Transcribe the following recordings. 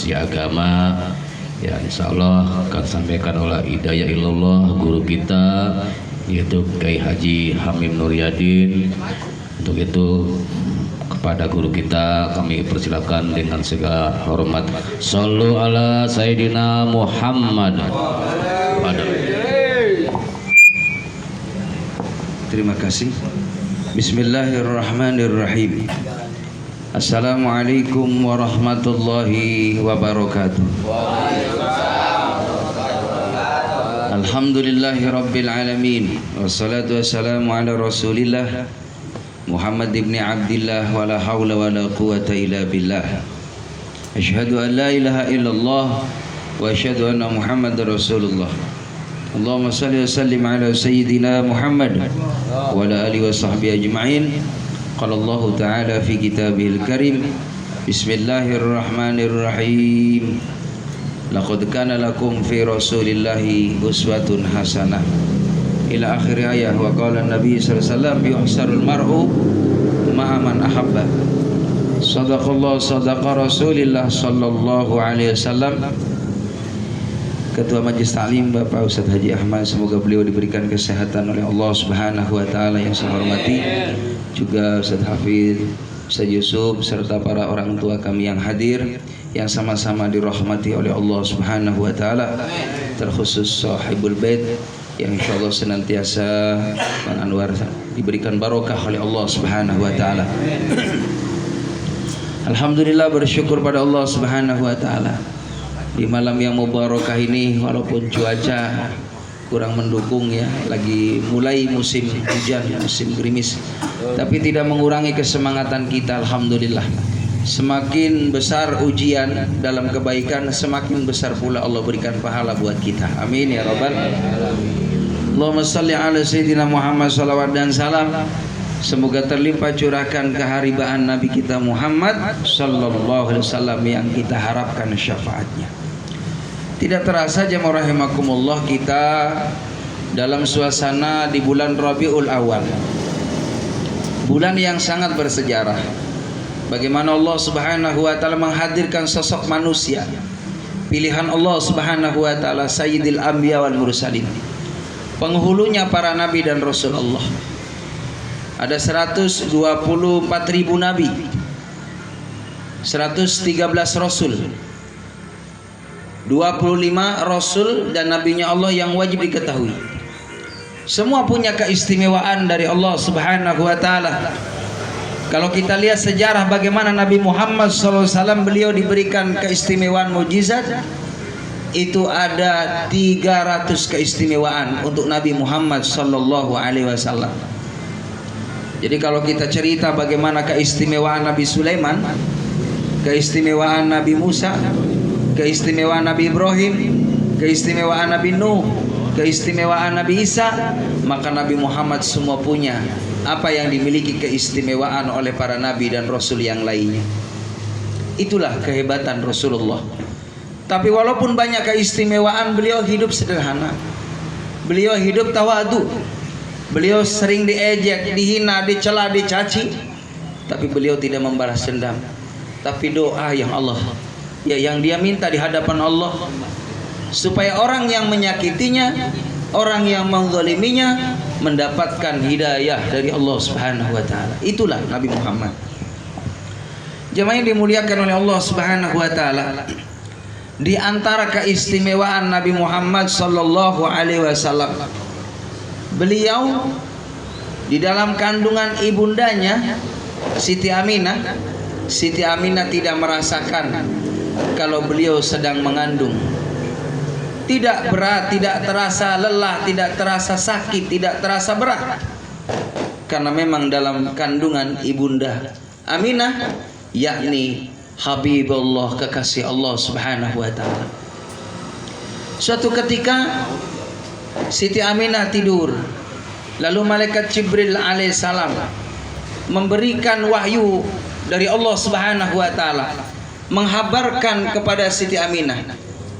informasi agama. Ya, insya Allah akan sampaikan oleh Hidayah Ilallah, guru kita yaitu Kiai Haji Hamim Nuryadin. Untuk itu kepada guru kita kami persilakan dengan segala hormat. Shallu ala Sayyidina Muhammad. Terima kasih. Bismillahirrahmanirrahim. Assalamualaikum warahmatullahi wabarakatuh. Alhamdulillahi rabbil alamin. Wassalatu wassalamu ala rasulillah Muhammad ibn Abdillah wa la hawla wa la quwata illa billah. Asyhadu an la ilaha illallah wa asyhadu anna Muhammadar Rasulullah. Allahumma salli wa sallim ala sayyidina Muhammad wa ala alihi wa sahbihi ajma'in. Qala Allah Ta'ala fi kitabihil karim. Bismillahirrahmanirrahim. Laqad kana lakum fi rasulillahi uswatun hasanah. Ila akhir ayat. Wa qala Nabi sallallahu alaihi wasallam yuhsarul mar'u ma'a man ahabba. Sadaqallah sadaqa Rasulillah sallallahu alaihi wasallam. Ketua Majelis Ta'lim Bapak Ustadz Haji Ahmad, semoga beliau diberikan kesehatan oleh Allah Subhanahu wa taala yang saya hormati. Juga Ustadz Hafid, Ustadz Yusuf serta para orang tua kami yang hadir yang sama-sama dirahmati oleh Allah Subhanahu wa taala. Terkhusus sahibul bait yang insyaallah senantiasa menganwar diberikan barokah oleh Allah Subhanahu wa taala. Alhamdulillah, bersyukur pada Allah Subhanahu wa taala. Di malam yang mubarakah ini walaupun cuaca kurang mendukung ya, lagi mulai musim hujan, musim gerimis, tapi tidak mengurangi kesemangatan kita. Alhamdulillah, semakin besar ujian dalam kebaikan, semakin besar pula Allah berikan pahala buat kita. Amin ya rabbal alamin. Allahumma salli ala sayyidina Muhammad, salawat dan salam semoga terlimpah curahkan keharibaan Nabi kita Muhammad sallallahu alaihi wasallam yang kita harapkan syafaatnya. Tidak terasa jemaah rahimakumullah, kita dalam suasana di bulan Rabiul Awal, bulan yang sangat bersejarah. Bagaimana Allah Subhanahu wa taala menghadirkan sosok manusia pilihan Allah Subhanahu wa taala, Sayyidil Anbiya wal Mursalin, penghulunya para nabi dan rasul Allah. Ada 124.000 nabi, 113 rasul, 25 rasul dan nabinya Allah yang wajib diketahui. Semua punya keistimewaan dari Allah Subhanahu wa taala. Kalau kita lihat sejarah bagaimana Nabi Muhammad SAW beliau diberikan keistimewaan mukjizat, itu ada 300 keistimewaan untuk Nabi Muhammad sallallahu alaihi wasallam. Jadi kalau kita cerita bagaimana keistimewaan Nabi Sulaiman, keistimewaan Nabi Musa, keistimewaan Nabi Ibrahim, keistimewaan Nabi Nuh, keistimewaan Nabi Isa, maka Nabi Muhammad semua punya apa yang dimiliki keistimewaan oleh para nabi dan rasul yang lainnya. Itulah kehebatan Rasulullah. Tapi walaupun banyak keistimewaan, beliau hidup sederhana. Beliau hidup tawadu. Beliau sering diejek, dihina, dicela, dicaci, tapi beliau tidak membalas dendam. Tapi doa yang dia minta di hadapan Allah supaya orang yang menyakitinya, orang yang menzaliminya mendapatkan hidayah dari Allah Subhanahu wa taala. Itulah Nabi Muhammad. Jemaah yang dimuliakan oleh Allah Subhanahu wa taala, di antara keistimewaan Nabi Muhammad sallallahu alaihi wasallam, beliau di dalam kandungan ibundanya Siti Aminah tidak merasakan kalau beliau sedang mengandung. Tidak berat, tidak terasa lelah, tidak terasa sakit, tidak terasa berat, karena memang dalam kandungan ibunda Aminah, yakni Habibullah, kekasih Allah Subhanahu wa taala. Suatu ketika Siti Aminah tidur, lalu malaikat Jibril alaihissalam memberikan wahyu dari Allah Subhanahu wa taala, menghabarkan kepada Siti Aminah,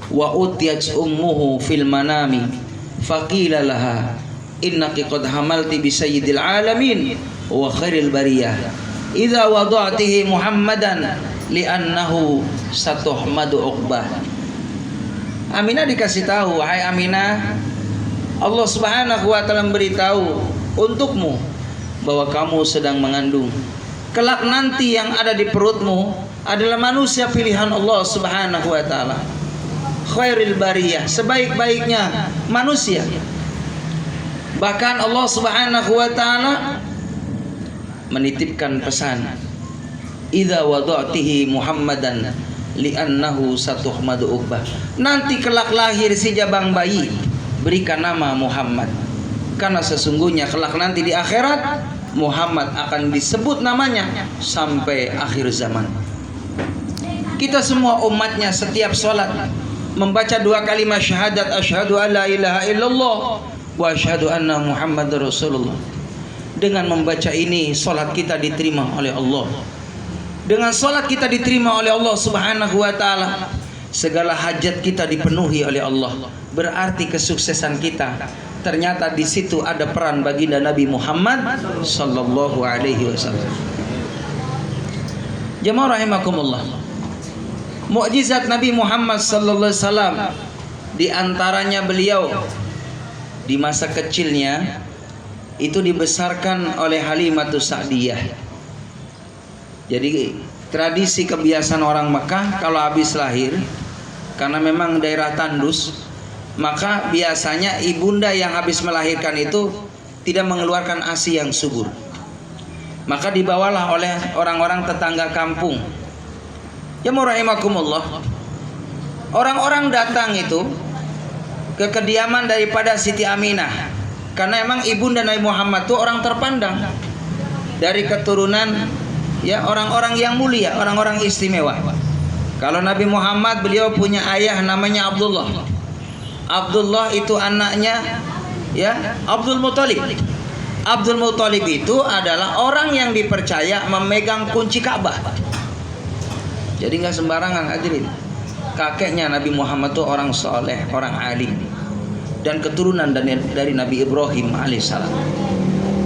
wa utiyat ummuhu fil manami faqila laha innaki qad hamalti bi sayyidil alamin wa khairil bariyah idza wada'tihi Muhammadan li'annahu satuhmadu uqbah. Aminah dikasih tahu, wahai Aminah, Allah Subhanahu wa taala memberitahu untukmu bahwa kamu sedang mengandung. Kelak nanti yang ada di perutmu adalah manusia pilihan Allah Subhanahu wa taala. Khairil bariyah, sebaik-baiknya manusia. Bahkan Allah Subhanahu wa taala menitipkan pesan, idza wada'tihi Muhammadan li'annahu satuhmadu uqbah. Nanti kelak lahir si jabang bayi, berikan nama Muhammad, karena sesungguhnya kelak nanti di akhirat Muhammad akan disebut namanya sampai akhir zaman. Kita semua umatnya setiap sholat membaca 2 kalimat syahadat, asyhadu an la ilaha illallah wa asyhadu anna Muhammadar Rasulullah. Dengan membaca ini sholat kita diterima oleh Allah. Dengan sholat kita diterima oleh Allah Subhanahu wa taala. Segala hajat kita dipenuhi oleh Allah. Berarti kesuksesan kita ternyata di situ ada peran baginda Nabi Muhammad sallallahu alaihi wasallam. Jemaah rahimakumullah. Mukjizat Nabi Muhammad sallallahu alaihi wasallam di antaranya beliau di masa kecilnya itu dibesarkan oleh Halimatus Sa'diyah. Jadi tradisi kebiasaan orang Mekah kalau habis lahir, karena memang daerah tandus, maka biasanya ibunda yang habis melahirkan itu tidak mengeluarkan ASI yang subur. Maka dibawalah oleh orang-orang tetangga kampung. Ya rahimakumullah. Orang-orang datang itu ke kediaman daripada Siti Aminah, karena emang ibunda Nabi Muhammad itu orang terpandang dari keturunan ya orang-orang yang mulia, orang-orang istimewa. Kalau Nabi Muhammad beliau punya ayah namanya Abdullah. Abdullah itu anaknya ya Abdul Muthalib. Abdul Muthalib itu adalah orang yang dipercaya memegang kunci Ka'bah. Jadi nggak sembarangan hadirin. Kakeknya Nabi Muhammad itu orang soleh, orang alim, dan keturunan dari Nabi Ibrahim alaihissalam.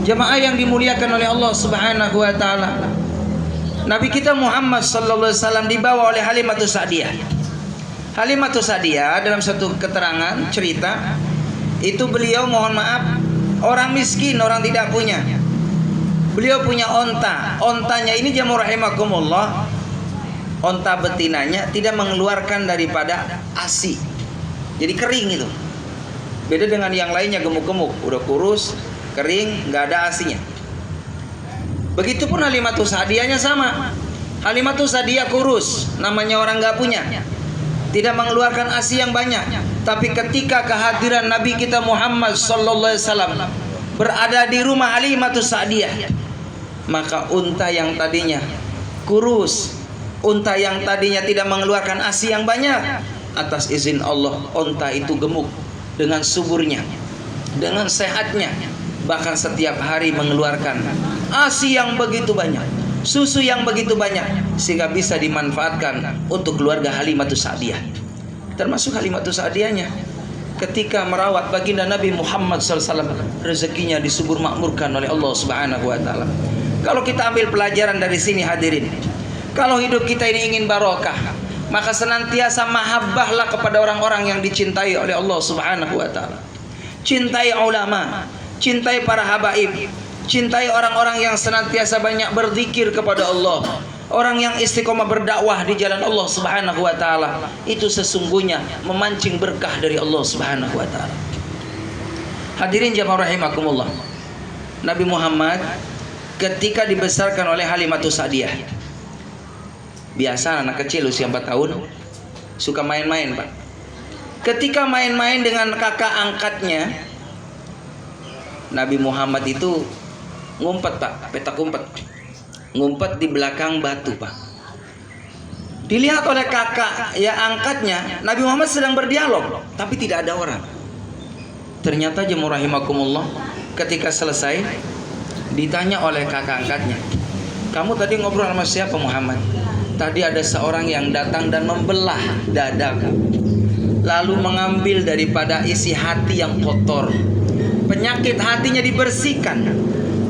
Jemaah yang dimuliakan oleh Allah Subhanahu wa taala, Nabi kita Muhammad sallallahu alaihi wasallam dibawa oleh Halimatus Sa'diyah. Halimatus Sa'diyah dalam satu keterangan cerita itu beliau mohon maaf orang miskin, orang tidak punya. Beliau punya onta. Ontanya ini jemaah rahimakumullah, onta betinanya tidak mengeluarkan daripada ASI. Jadi kering itu. Beda dengan yang lainnya gemuk-gemuk, udah kurus, kering, nggak ada ASInya. Begitupun Halimatus Sa'diyahnya sama. Halimatus Sa'diyah kurus, namanya orang nggak punya, tidak mengeluarkan ASI yang banyak. Tapi ketika kehadiran Nabi kita Muhammad sallallahu alaihi wasallam berada di rumah Halimatus Sa'diyah, maka unta yang tadinya kurus, unta yang tadinya tidak mengeluarkan ASI yang banyak, atas izin Allah unta itu gemuk dengan suburnya, dengan sehatnya, bahkan setiap hari mengeluarkan ASI yang begitu banyak, susu yang begitu banyak, sehingga bisa dimanfaatkan untuk keluarga Halimatus Sa'diyah. Termasuk Halimatus Sa'diyahnya ketika merawat baginda Nabi Muhammad SAW, rezekinya disubur makmurkan oleh Allah Subhanahu wa taala. Kalau kita ambil pelajaran dari sini hadirin, kalau hidup kita ini ingin barokah, maka senantiasa mahabbahlah kepada orang-orang yang dicintai oleh Allah Subhanahu wa taala. Cintai ulama, cintai para habaib, cintai orang-orang yang senantiasa banyak berzikir kepada Allah, orang yang istiqomah berdakwah di jalan Allah Subhanahu wa taala. Itu sesungguhnya memancing berkah dari Allah Subhanahu wa taala. Hadirin jamaah rahimakumullah. Nabi Muhammad ketika dibesarkan oleh Halimatus Sa'diyah, biasa anak kecil usia 4 tahun suka main-main, Pak. Ketika main-main dengan kakak angkatnya, Nabi Muhammad itu ngumpet, Pak, petak umpet. Ngumpet di belakang batu, Pak. Dilihat oleh kakak ya angkatnya, Nabi Muhammad sedang berdialog, tapi tidak ada orang. Ternyata jemaah rahimakumullah, ketika selesai ditanya oleh kakak angkatnya, "Kamu tadi ngobrol sama siapa, Muhammad?" "Tadi ada seorang yang datang dan membelah dadaku, lalu mengambil daripada isi hati yang kotor. Penyakit hatinya dibersihkan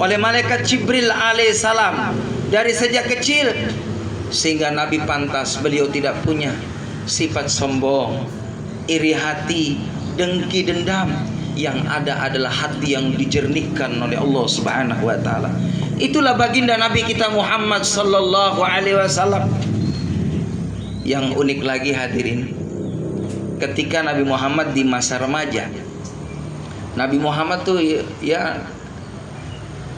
oleh malaikat Jibril alaihissalam. Dari sejak kecil sehingga Nabi pantas. Beliau tidak punya sifat sombong, iri hati, dengki, dendam. Yang ada adalah hati yang dijernihkan oleh Allah Subhanahu wa taala. Itulah baginda Nabi kita Muhammad sallallahu alaihi wasallam. Yang unik lagi hadirin, ketika Nabi Muhammad di masa remaja, Nabi Muhammad tuh ya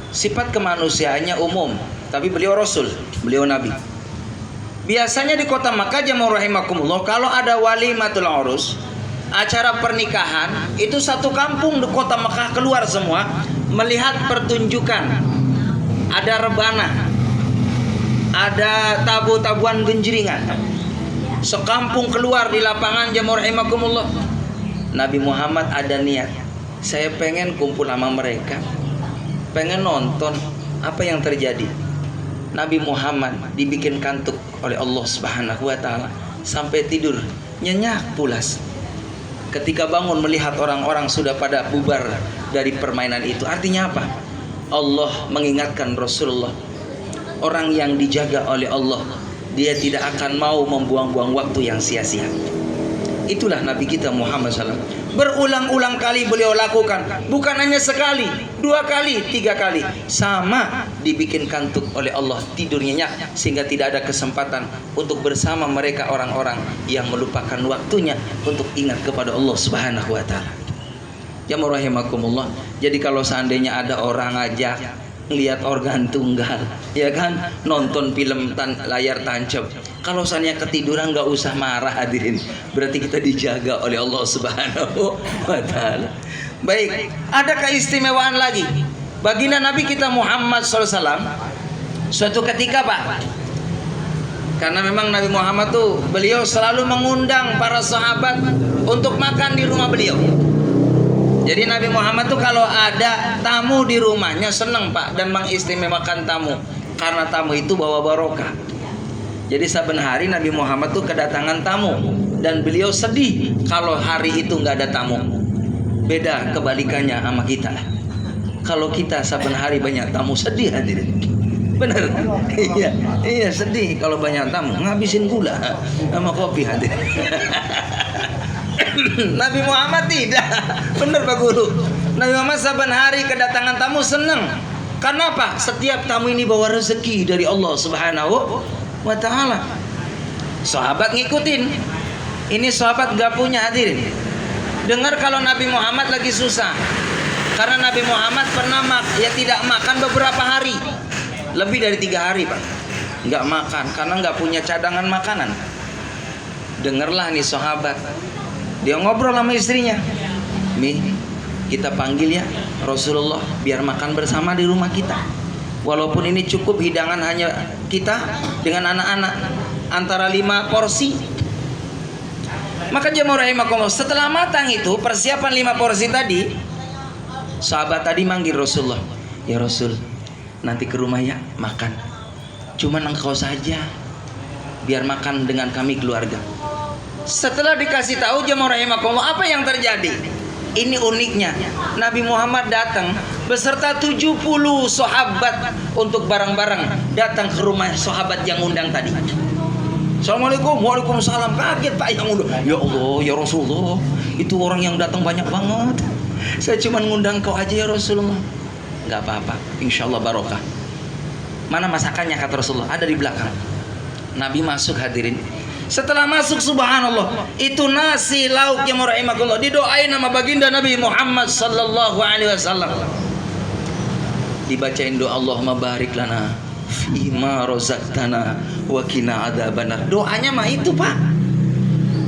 sifat kemanusiaannya umum, tapi beliau rasul, beliau nabi. Biasanya di kota Makkah, jamaah rahimakumullah, kalau ada walimatul urus, acara pernikahan, itu satu kampung di kota Makkah keluar semua melihat pertunjukan. Ada rebana, ada tabu-tabuan genjringan. Sekampung keluar di lapangan, jamaah rahimakumullah. Nabi Muhammad ada niat, saya pengen kumpul sama mereka, pengen nonton apa yang terjadi. Nabi Muhammad dibikin kantuk oleh Allah Subhanahu wa taala sampai tidur nyenyak pulas. Ketika bangun melihat orang-orang sudah pada bubar dari permainan itu. Artinya apa? Allah mengingatkan Rasulullah, orang yang dijaga oleh Allah, dia tidak akan mau membuang-buang waktu yang sia-sia. Itulah Nabi kita Muhammad SAW. Berulang-ulang kali beliau lakukan, bukan hanya sekali, 2 kali, 3 kali. Sama dibikin kantuk oleh Allah, tidur nyenyak, sehingga tidak ada kesempatan untuk bersama mereka orang-orang yang melupakan waktunya untuk ingat kepada Allah Subhanahu wa taala. Jamaah rahimakumullah. Jadi kalau seandainya ada orang ajak lihat organ tunggal, ya kan, nonton film layar tancap, kalau seandainya ketiduran nggak usah marah hadirin, berarti kita dijaga oleh Allah Subhanahu wa taala. Baik, ada keistimewaan lagi baginda Nabi kita Muhammad SAW. Suatu ketika Pak, karena memang Nabi Muhammad tuh beliau selalu mengundang para sahabat untuk makan di rumah beliau. Jadi Nabi Muhammad tuh kalau ada tamu di rumahnya senang Pak, dan mengistimewakan tamu, karena tamu itu bawa barokah. Jadi saben hari Nabi Muhammad tuh kedatangan tamu, dan beliau sedih kalau hari itu nggak ada tamu. Beda kebalikannya sama kita. Kalau kita saben hari banyak tamu, sedih hadirin. Bener? Iya sedih kalau banyak tamu, ngabisin gula sama kopi hadirin. Nabi Muhammad tidak. Bener Pak Guru. Nabi Muhammad saban hari kedatangan tamu senang. Karena apa? Setiap tamu ini bawa rezeki dari Allah Subhanahu wa taala. Sahabat ngikutin. Ini sahabat gak punya hadirin. Dengar kalau Nabi Muhammad lagi susah. Karena Nabi Muhammad pernah tidak makan beberapa hari. Lebih dari 3 hari Pak, nggak makan karena nggak punya cadangan makanan. Dengarlah nih sahabat, dia ngobrol sama istrinya, "Mi, kita panggil ya Rasulullah biar makan bersama di rumah kita. Walaupun ini cukup hidangan hanya kita dengan anak-anak, antara 5 porsi." Maka jemaah rahimakumullah, setelah matang itu persiapan 5 porsi tadi, sahabat tadi manggil Rasulullah, "Ya Rasul, nanti ke rumah ya makan. Cuman engkau saja, biar makan dengan kami keluarga." Setelah dikasih tahu jemaah rahimakumullah, apa yang terjadi? Ini uniknya, Nabi Muhammad datang beserta 70 sahabat untuk bareng-bareng datang ke rumah sahabat yang undang tadi. Assalamualaikum, waalaikumsalam. Kaget Pak yang undang. Ya Allah, ya Rasulullah, itu orang yang datang banyak banget. Saya cuma ngundang kau aja ya Rasulullah. Gak apa-apa, insya Allah barokah. Mana masakannya kata Rasulullah? Ada di belakang. Nabi masuk hadirin. Setelah masuk subhanallah, itu nasi lauk yang rahimakumullah didoain nama baginda Nabi Muhammad sallallahu alaihi wasallam. Dibacain doa, Allahumma barik lana fima rozaqtana wa qina adzabannar. Doanya mah itu Pak.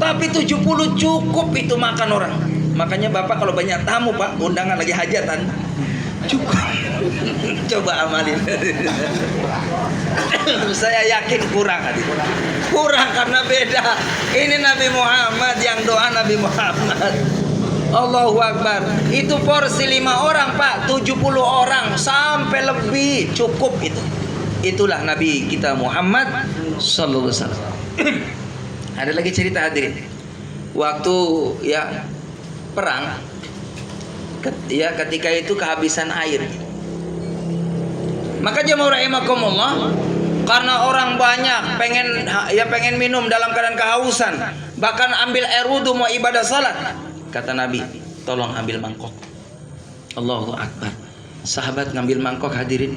Tapi 70 cukup itu makan orang. Makanya Bapak kalau banyak tamu Pak, undangan lagi hajatan, cukup. Coba amalin. Saya yakin kurang karena beda. Ini Nabi Muhammad yang doa Nabi Muhammad. Allahu Akbar. Itu porsi 5 orang Pak, 70 orang sampai lebih cukup itu. Itulah Nabi kita Muhammad sallallahu alaihi wasallam. Ada lagi cerita hadirin. Waktu ya perang, ya ketika itu kehabisan air. Maka jemaah rahimakumullah, Karena orang banyak pengen minum dalam keadaan kehausan, bahkan ambil air wudhu mau ibadah salat. Kata Nabi, tolong ambil mangkok. Allahu Akbar. Sahabat ngambil mangkok, hadirin.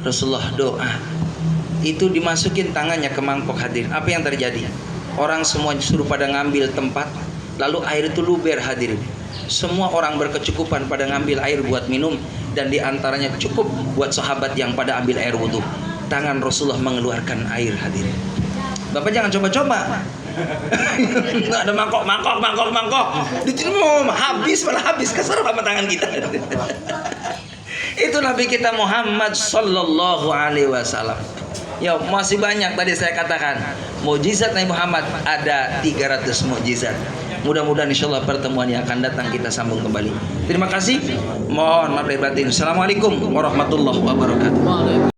Rasulullah doa. Itu dimasukin tangannya ke mangkok, hadirin. Apa yang terjadi? Orang semua disuruh pada ngambil tempat, lalu air itu luber, hadirin. Semua orang berkecukupan pada ngambil air buat minum, dan diantaranya cukup buat sahabat yang pada ambil air wudhu. Tangan Rasulullah mengeluarkan air, hadirin. Bapak jangan coba-coba. Nggak ada mangkok. Diterima habis kasar sama tangan kita. Itu Nabi kita Muhammad sallallahu alaihi wasallam. Ya, masih banyak tadi saya katakan. Mukjizat Nabi Muhammad ada 300 mukjizat. Mudah-mudahan insyaallah pertemuan yang akan datang kita sambung kembali. Terima kasih. Mohon maaf lahir batin. Assalamualaikum warahmatullahi wabarakatuh.